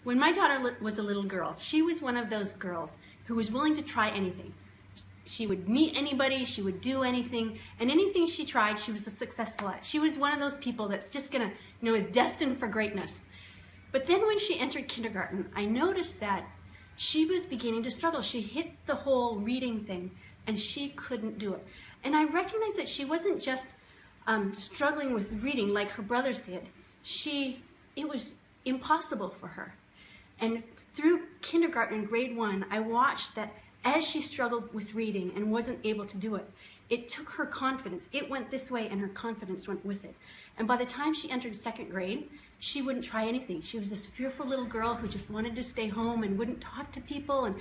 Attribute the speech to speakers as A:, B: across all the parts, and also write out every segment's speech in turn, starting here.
A: When my daughter was a little girl, she was one of those girls who was willing to try anything. She would meet anybody, she would do anything, and anything she tried, she was successful at. She was one of those people that's just gonna, is destined for greatness. But then when she entered kindergarten, I noticed that she was beginning to struggle. She hit the whole reading thing, and she couldn't do it. And I recognized that she wasn't just struggling with reading like her brothers did. It was impossible for her. And through kindergarten and grade 1, I watched that as she struggled with reading and wasn't able to do it, it took her confidence. It went this way and her confidence went with it. And by the time she entered 2nd grade, she wouldn't try anything. She was this fearful little girl who just wanted to stay home and wouldn't talk to people. And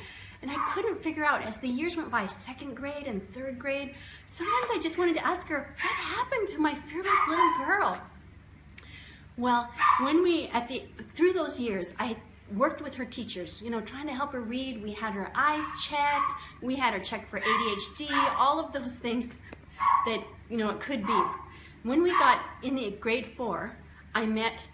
A: I couldn't figure out, as the years went by, 2nd grade and 3rd grade, sometimes I just wanted to ask her, what happened to my fearless little girl? Well, through those years, I worked with her teachers, trying to help her read. We had her eyes checked, we had her checked for ADHD, all of those things that, it could be. When we got in the grade 4, I met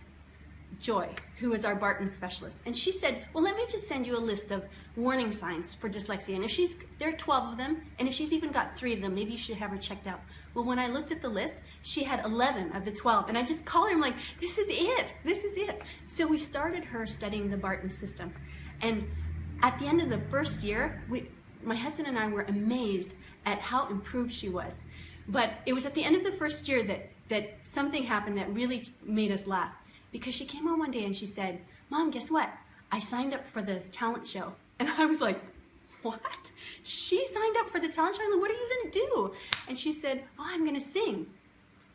A: Joy, who is our Barton specialist, and she said, well, let me just send you a list of warning signs for dyslexia, and there are 12 of them, and if she's even got 3 of them, maybe you should have her checked out. Well, when I looked at the list, she had 11 of the 12, and I just called her, I'm like, this is it, this is it. So we started her studying the Barton system, and at the end of the first year, my husband and I were amazed at how improved she was. But it was at the end of the first year that something happened that really made us laugh. Because she came home one day and she said, Mom, guess what? I signed up for the talent show. And I was like, what? She signed up for the talent show? I'm like, what are you gonna do? And she said, oh, I'm gonna sing.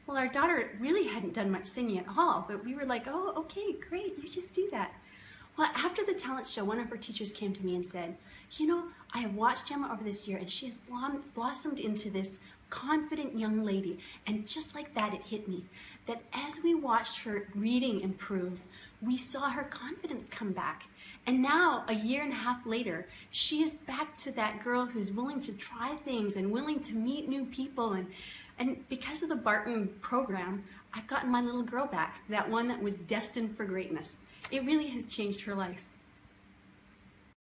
A: Well, our daughter really hadn't done much singing at all, but we were like, oh, okay, great, you just do that. Well, after the talent show, one of her teachers came to me and said, I have watched Gemma over this year and she has blossomed into this confident young lady. And just like that, it hit me that as we watched her reading improve, we saw her confidence come back. And now, a year and a half later, she is back to that girl who's willing to try things and willing to meet new people. And because of the Barton program, I've gotten my little girl back, that one that was destined for greatness. It really has changed her life.